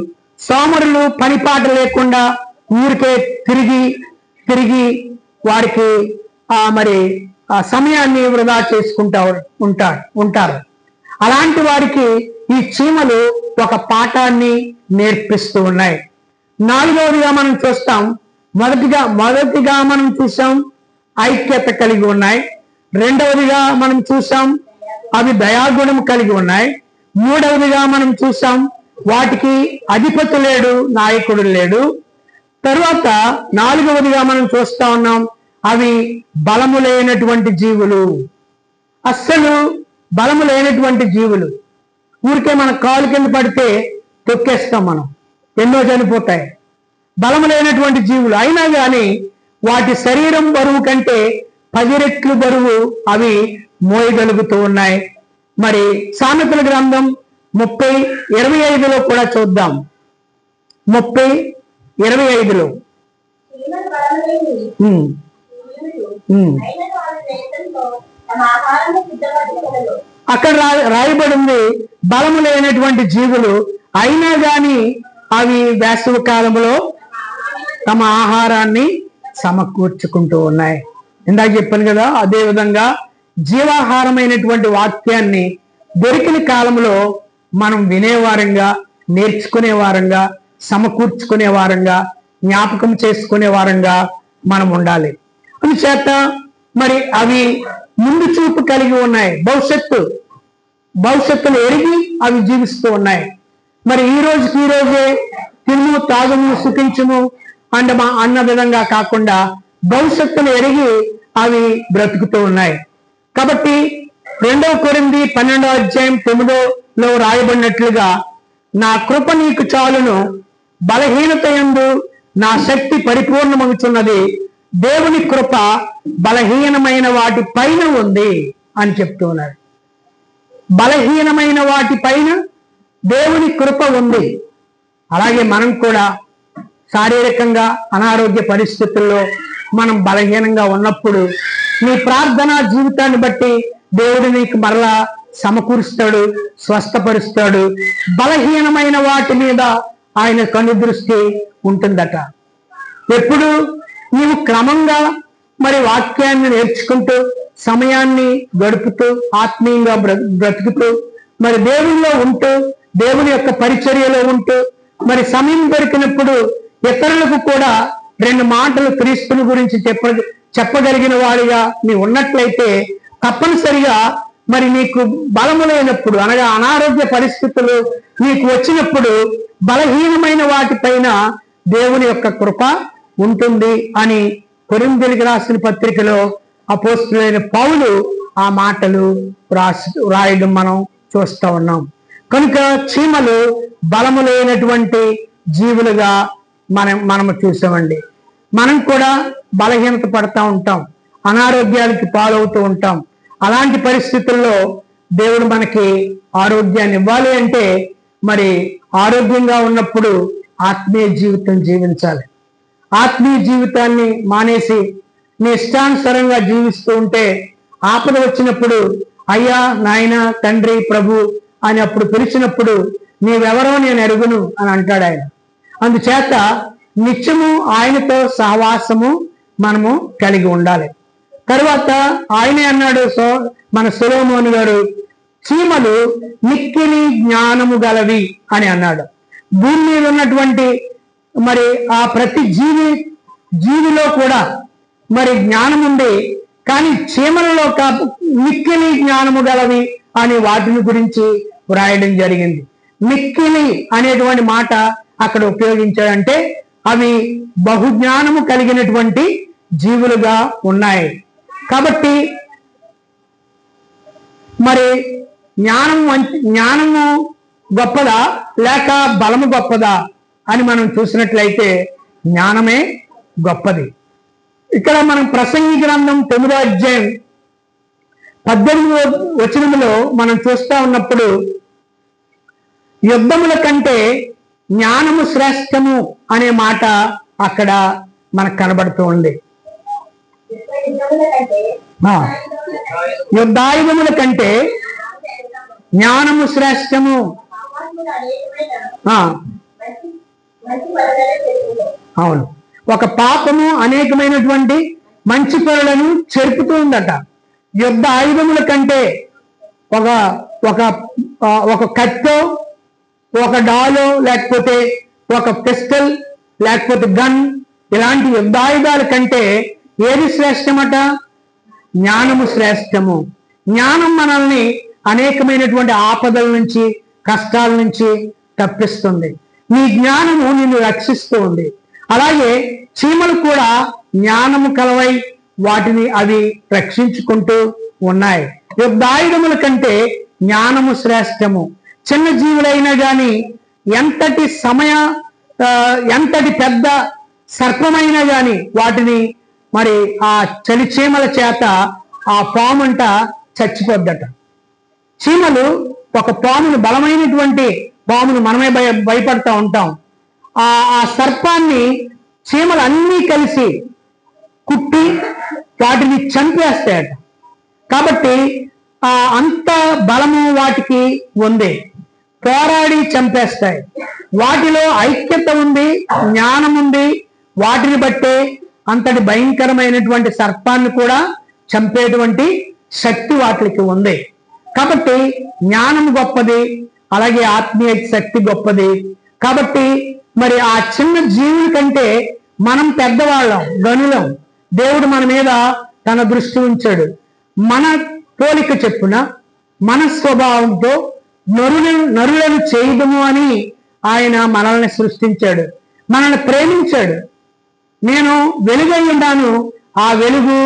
సోమరులు పనిపాట లేకుండా ఊరికే తిరిగి వారికి మరి ఆ సమయాన్ని వృధా చేసుకుంటా ఉంటారు. అలాంటి వారికి ఈ చీమలు ఒక పాఠాన్ని నేర్పిస్తూ ఉన్నాయి. నాలుగవదిగా మనం చూస్తాం, మొదటిగా మనం చూసాం ఐక్యత కలిగి ఉన్నాయి. రెండవదిగా మనం చూసాం అవి దయాగుణం కలిగి ఉన్నాయి. మూడవదిగా మనం చూసాం వాటికి అధిపతి లేడు, నాయకుడు లేడు. తరువాత నాలుగవదిగా మనం చూస్తా ఉన్నాం అవి బలము లేనటువంటి జీవులు. అస్సలు బలము లేనటువంటి జీవులు. ఊరికే మన కాలు కింద పడితే తొక్కేస్తాం, మనం ఎన్నో చనిపోతాయి. బలము లేనటువంటి జీవులు అయినా కానీ వాటి శరీరం బరువు కంటే 10 రెట్లు బరువు అవి మోయగలుగుతూ ఉన్నాయి. మరి సామెతల గ్రంథం 30:25లో కూడా చూద్దాం. 30:25లో అక్కడ రాయబడింది బలము లేనటువంటి జీవులు అయినా గాని అవి వేసవి కాలంలో తమ ఆహారాన్ని సమకూర్చుకుంటూ ఉన్నాయి. ఇందాక చెప్పాను కదా, అదే విధంగా జీవాహారమైనటువంటి వాక్యాన్ని దొరికిన కాలంలో మనం వినేవారంగా నేర్చుకునే వారంగా, సమకూర్చుకునే వారంగా, జ్ఞాపకం చేసుకునే వారంగా మనం ఉండాలి. అందుచేత మరి అవి ముందు చూపు కలిగి ఉన్నాయి, భవిష్యత్తును ఎరిగి అవి జీవిస్తూ ఉన్నాయి. మరి ఈ రోజే తిరుము తాగము సుఖించుము అన్న విధంగా కాకుండా భవిష్యత్తును ఎరిగి అవి బ్రతుకుతూ ఉన్నాయి. కాబట్టి 2 కొరింథీ 12:9 రాయబడినట్లుగా నా కృప నీకు చాలును, బలహీనత యందు నా శక్తి పరిపూర్ణమవుతున్నది, దేవుని కృప బలహీనమైన వాటి పైన ఉంది అని చెప్తూ ఉన్నారు. బలహీనమైన వాటి పైన దేవుని కృప ఉంది. అలాగే మనం కూడా శారీరకంగా అనారోగ్య పరిస్థితుల్లో మనం బలహీనంగా ఉన్నప్పుడు నీ ప్రార్థనా జీవితాన్ని బట్టి దేవుడు నీకు మరలా సమకూరుస్తాడు, స్వస్థపరుస్తాడు. బలహీనమైన వాటి మీద ఆయన కను దృష్టి ఉంటుందట. ఎప్పుడు నీవు క్రమంగా మరి వాక్యాన్ని నేర్చుకుంటూ, సమయాన్ని గడుపుతూ, ఆత్మీయంగా బ్రతుకుతూ, మరి దేవునిలో ఉంటూ, దేవుని యొక్క పరిచర్యలో ఉంటూ, మరి సమయం దొరికినప్పుడు ఇతరులకు కూడా 2 మాటలు క్రీస్తుని గురించి చెప్పగలిగిన వాడిగా నీ ఉన్నట్లయితే తప్పనిసరిగా మరి నీకు బలము లేనప్పుడు, అనగా అనారోగ్య పరిస్థితులు నీకు వచ్చినప్పుడు బలహీనమైన వాటిపైన దేవుని యొక్క కృప ఉంటుంది అని కొరింథీయులకు రాసిన పత్రికలో అపోస్తలుడైన పౌలు ఆ మాటలు రాయడం మనం చూస్తూ ఉన్నాం. కనుక చీమలు బలము లేనటువంటి జీవులుగా మనము చూసామండి. మనం కూడా బలహీనత పడతా ఉంటాం, అనారోగ్యానికి పాలవుతూ ఉంటాం. అలాంటి పరిస్థితుల్లో దేవుడు మనకి ఆరోగ్యాన్ని ఇవ్వాలి అంటే మరి ఆరోగ్యంగా ఉన్నప్పుడు ఆత్మీయ జీవితం జీవించాలి. ఆత్మీయ జీవితాన్ని మానేసి నీ ఇష్టానుసారంగా జీవిస్తూ ఉంటే ఆపద వచ్చినప్పుడు అయ్యా, నాయన, తండ్రి, ప్రభు అని అప్పుడు పిలిచినప్పుడు నీవెవరో నేను ఎరుగును అని అంటాడు ఆయన. అందుచేత నిత్యము ఆయనతో సహవాసము మనము కలిగి ఉండాలి. తర్వాత ఆయనే అన్నాడు, మన సొలొమోను గారు, చీమలు మిక్కిలి జ్ఞానము గలవి అని అన్నాడు. భూమి మీద ఉన్నటువంటి మరి ఆ ప్రతి జీవిలో కూడా మరి జ్ఞానం ఉంది, కానీ చీమలలో మిక్కిలి జ్ఞానము గలవి అని వాటిని గురించి వ్రాయడం జరిగింది. మిక్కిలి అనేటువంటి మాట అక్కడ ఉపయోగించాడంటే అవి బహుజ్ఞానము కలిగినటువంటి జీవులుగా ఉన్నాయి. కాబట్టి మరి జ్ఞానము గొప్పదా లేక బలము గొప్పదా అని మనం చూసినట్లయితే జ్ఞానమే గొప్పది. ఇక్కడ మనం ప్రసంగి గ్రంథం 9:18 మనం చూస్తా ఉన్నప్పుడు యుద్ధముల కంటే జ్ఞానము శ్రేష్టము అనే మాట అక్కడ మనకు కనబడుతూ ఉంది. యుద్ధాయుధముల కంటే జ్ఞానము శ్రేష్టము. అవును, ఒక పాపము అనేకమైనటువంటి మంచి పనులను చెరుపుతూ ఉందట. యుద్ధ ఆయుధముల కంటే ఒక కత్తో, ఒక డాలో, లేకపోతే ఒక పిస్టల్, లేకపోతే గన్, ఇలాంటి యుద్ధాయుధాల కంటే ఏది శ్రేష్టమట? జ్ఞానము శ్రేష్టము. జ్ఞానం మనల్ని అనేకమైనటువంటి ఆపదల నుంచి, కష్టాల నుంచి తప్పిస్తుంది. నీ జ్ఞానము నిన్ను రక్షిస్తూ ఉంది. అలాగే చీమలు కూడా జ్ఞానము కలవై వాటిని అవి రక్షించుకుంటూ ఉన్నాయి. యుద్ధాయుధముల కంటే జ్ఞానము శ్రేష్టము. చిన్న జీవులైనా కానీ ఎంతటి పెద్ద సర్పమైనా కానీ వాటిని మరి ఆ చలి చీమల చేత ఆ పామంట చచ్చిపోద్దట. చీమలు ఒక పామును, బలమైనటువంటి పామును మనమే భయపడతా ఉంటాం. ఆ సర్పాన్ని చీమలు అన్నీ కలిసి కుట్టి వాటిని చంపేస్తాయట. కాబట్టి అంత బలము వాటికి ఉంది, పోరాడి చంపేస్తాయి. వాటిలో ఐక్యత ఉంది, జ్ఞానం ఉంది. వాటిని బట్టే అంతటి భయంకరమైనటువంటి సర్పాన్ని కూడా చంపేటువంటి శక్తి వాటికి ఉంది. కాబట్టి జ్ఞానం గొప్పది. అలాగే ఆత్మీయ శక్తి గొప్పది. కాబట్టి మరి ఆ చిన్న జీవుల కంటే మనం పెద్దవాళ్ళం, గనులం. దేవుడు మన మీద తన దృష్టి ఉంచాడు. మన పోలిక చెప్పున మన స్వభావంతో నరులను చేయదము అని ఆయన మనల్ని సృష్టించాడు, మనల్ని ప్రేమించాడు. నేను వెలుగై ఉన్నాను, ఆ వెలుగు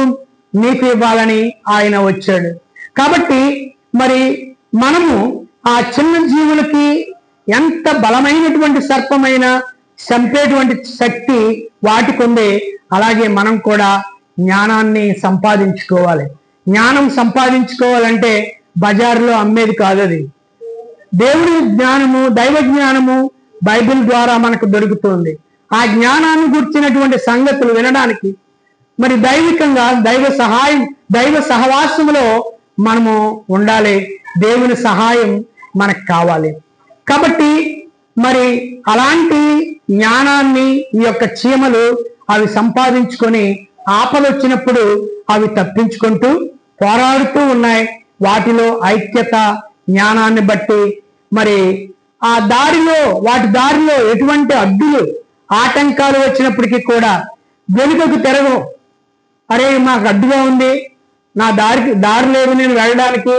నీకు ఇవ్వాలని ఆయన వచ్చాడు. కాబట్టి మరి మనము ఆ చిన్న జీవులకి ఎంత బలమైనటువంటి సర్పమైన చంపేటువంటి శక్తి వాటికి ఉంది, అలాగే మనం కూడా జ్ఞానాన్ని సంపాదించుకోవాలి. జ్ఞానం సంపాదించుకోవాలంటే బజారులో అమ్మేది కాదు అది. దేవుడి జ్ఞానము, దైవ జ్ఞానము బైబిల్ ద్వారా మనకు దొరుకుతుంది. ఆ జ్ఞానాన్ని గుర్చినటువంటి సంగతులు వినడానికి మరి దైవికంగా దైవ సహవాసములో మనము ఉండాలి. దేవుని సహాయం మనకు కావాలి. కాబట్టి మరి అలాంటి జ్ఞానాన్ని ఈ యొక్క చీమలు అవి సంపాదించుకొని ఆపద వచ్చినప్పుడు అవి తప్పించుకుంటూ పోరాడుతూ ఉన్నాయి. వాటిలో ఐక్యత, జ్ఞానాన్ని బట్టి మరి ఆ వాటి దారిలో ఎటువంటి అడ్డులు ఆటంకాలు వచ్చినప్పటికీ కూడా వెనుకకు తిరగవు. అరే మాకు అడ్డుగా ఉంది, నా దారి లేదు నేను వెళ్ళడానికి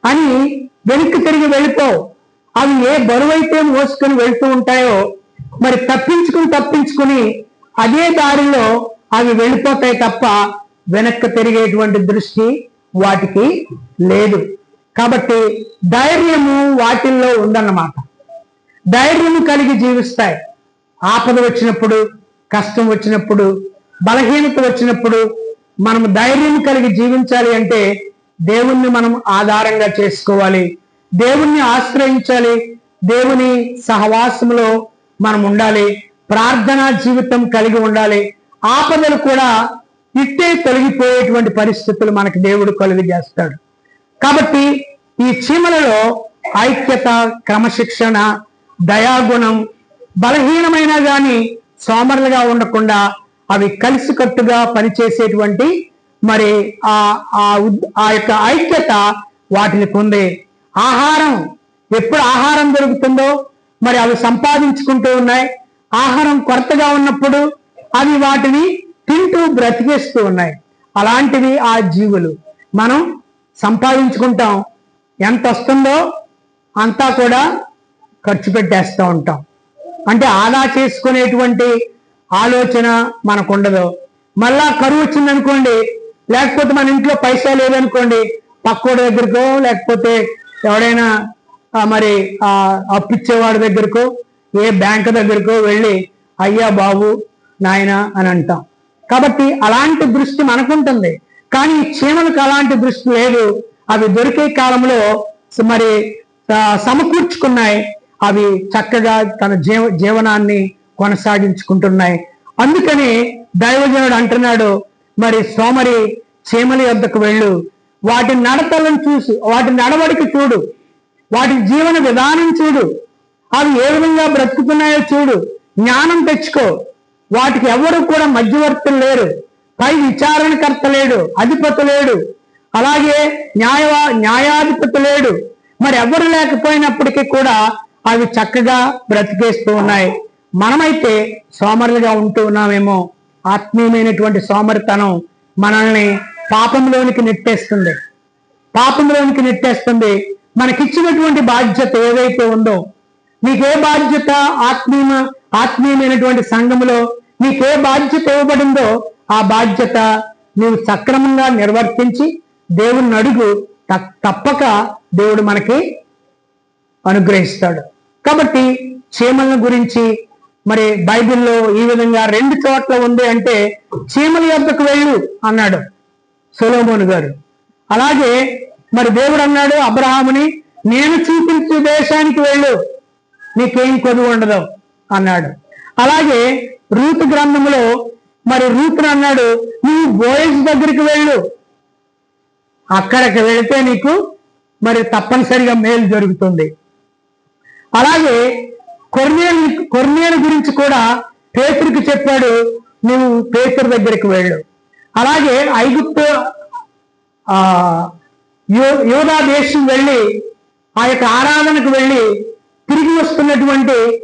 అని వెనక్కి తిరిగి వెళ్ళిపోవు. అవి ఏ బరువైతే మోసుకొని వెళ్తూ ఉంటాయో మరి తప్పించుకుని అదే దారిలో అవి వెళ్ళిపోతాయి తప్ప వెనక్కి తిరిగేటువంటి దృష్టి వాటికి లేదు. కాబట్టి ధైర్యము వాటిల్లో ఉందన్నమాట. ధైర్యము కలిగి జీవిస్తాయి. ఆపద వచ్చినప్పుడు, కష్టం వచ్చినప్పుడు, బలహీనత వచ్చినప్పుడు మనము ధైర్యం కలిగి జీవించాలి అంటే దేవుణ్ణి మనం ఆధారంగా చేసుకోవాలి, దేవుణ్ణి ఆశ్రయించాలి, దేవుని సహవాసంలో మనం ఉండాలి, ప్రార్థనా జీవితం కలిగి ఉండాలి. ఆపదలు కూడా ఇట్టే తొలగిపోయేటువంటి పరిస్థితులు మనకి దేవుడు కలుగు చేస్తాడు. కాబట్టి ఈ చీమలలో ఐక్యత, క్రమశిక్షణ, దయాగుణం, బలహీనమైనా కానీ సోమరులుగా ఉండకుండా అవి కలిసికట్టుగా పనిచేసేటువంటి మరి ఆ యొక్క ఐక్యత వాటిని పొందే. ఎప్పుడు ఆహారం దొరుకుతుందో మరి అవి సంపాదించుకుంటూ ఉన్నాయి. ఆహారం కొరతగా ఉన్నప్పుడు అవి వాటిని తింటూ బ్రతికేస్తూ ఉన్నాయి. అలాంటివి ఆ జీవులు. మనం సంపాదించుకుంటాం, ఎంత వస్తుందో అంతా కూడా ఖర్చు పెట్టేస్తూ ఉంటాం. అంటే ఆదా చేసుకునేటువంటి ఆలోచన మనకు ఉండదు. మళ్ళా కరువు వచ్చిందనుకోండి, లేకపోతే మన ఇంట్లో పైసా లేదనుకోండి, పక్కోడి దగ్గరకో లేకపోతే ఎవడైనా మరి అప్పిచ్చేవాడి దగ్గరకో ఏ బ్యాంకు దగ్గరకో వెళ్ళి అయ్యా బాబు నాయన అని అంటాం. కాబట్టి అలాంటి దృష్టి మనకుంటుంది. కానీ ఈ చీమలకు అలాంటి దృష్టి లేదు. అవి దొరికే కాలంలో మరి సమకూర్చుకున్నాయి. అవి చక్కగా తన జీవనాన్ని కొనసాగించుకుంటున్నాయి. అందుకని దైవజనుడు అంటున్నాడు, మరి సోమరి చీమల యొద్దకు వెళ్ళు, వాటి నడతలను చూసి, వాటి నడవడిక చూడు, వాటి జీవన విధానం చూడు, అవి ఏ విధంగా బ్రతుకుతున్నాయో చూడు, జ్ఞానం తెచ్చుకో. వాటికి ఎవరు కూడా మధ్యవర్తులు లేరు, పై విచారణకర్త లేడు, అధిపతి లేడు, అలాగే న్యాయాధిపతి లేడు. మరి ఎవరు లేకపోయినప్పటికీ కూడా అవి చక్కగా బ్రతికేస్తూ ఉన్నాయి. మనమైతే సోమరులుగా ఉంటూ ఉన్నామేమో. ఆత్మీయమైనటువంటి సోమరితనం మనల్ని పాపంలోనికి నెట్టేస్తుంది. మనకిచ్చినటువంటి బాధ్యత ఏదైతే ఉందో, నీకే బాధ్యత ఆత్మీయమైనటువంటి సంఘములో నీకే బాధ్యత ఇవ్వబడిందో ఆ బాధ్యత నీవు సక్రమంగా నిర్వర్తించి దేవుణ్ణి అడుగు, తప్పక దేవుడు మనకి అనుగ్రహిస్తాడు. కాబట్టి చీమల గురించి మరి బైబిల్లో ఈ విధంగా 2 చోట్ల ఉంది. అంటే చీమల యొద్దకు వెళ్ళు అన్నాడు సొలొమోను గారు. అలాగే మరి దేవుడు అన్నాడు అబ్రహాముని, నేను చూపించే దేశానికి వెళ్ళు, నీకేం కొదువు ఉండదు అన్నాడు. అలాగే రూతు గ్రంథంలో మరి రూతును అన్నాడు, నువ్వు బోయజ్ దగ్గరికి వెళ్ళు, అక్కడికి వెళితే నీకు మరి తప్పనిసరిగా మేలు జరుగుతుంది. అలాగే కొర్నేలు గురించి కూడా పేతురుకి చెప్పాడు, నువ్వు పేతురు దగ్గరికి వెళ్ళు. అలాగే ఐగుప్తు యూదా దేశం వెళ్ళి ఆ యొక్క ఆరాధనకు వెళ్ళి తిరిగి వస్తున్నటువంటి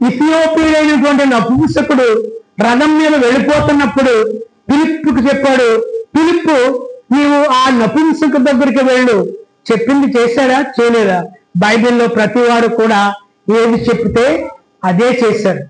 ఇథియోపియుడైనటువంటి నపుంసకుడు రథం మీద వెళ్ళిపోతున్నప్పుడు ఫిలిప్పుకు చెప్పాడు, ఫిలిప్పు నీవు ఆ నపుంసకు దగ్గరికి వెళ్ళు. చెప్పింది చేశాడా చేయలేదా? బైబిల్లో ప్రతి వారు కూడా ఏది చెప్తే అదే చేశారు.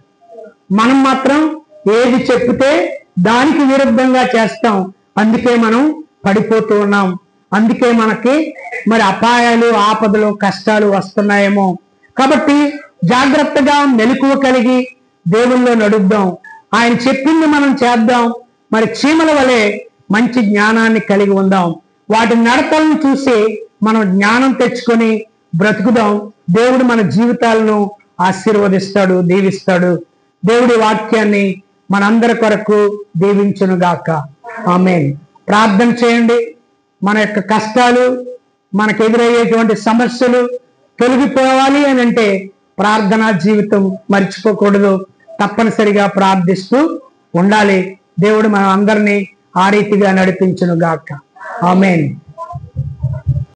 మనం మాత్రం ఏది చెప్తే దానికి విరుద్ధంగా చేస్తాం. అందుకే మనం పడిపోతూ ఉన్నాం. అందుకే మనకి మరి అపాయాలు, ఆపదలు, కష్టాలు వస్తున్నాయేమో. కాబట్టి జాగ్రత్తగా మెలకువ కలిగి దేవుల్లో నడుద్దాం. ఆయన చెప్పింది మనం చేద్దాం. మరి చీమల వలె మంచి జ్ఞానాన్ని కలిగి ఉందాం. వాటి నడతలను చూసి మనం జ్ఞానం తెచ్చుకొని బ్రతుకుదాం. దేవుడు మన జీవితాలను ఆశీర్వదిస్తాడు, దీవిస్తాడు. దేవుడి వాక్యాన్ని మనందరి కొరకు దీవించునుగాక. ఆమేన్. ప్రార్థన చేయండి. మన యొక్క కష్టాలు, మనకు ఎదురయ్యేటువంటి సమస్యలు తొలగిపోవాలి అని అంటే ప్రార్థనా జీవితం మర్చిపోకూడదు. తప్పనిసరిగా ప్రార్థిస్తూ ఉండాలి. దేవుడు మన అందరినీ ఆ రీతిగా నడిపించునుగాక. ఆమేన్.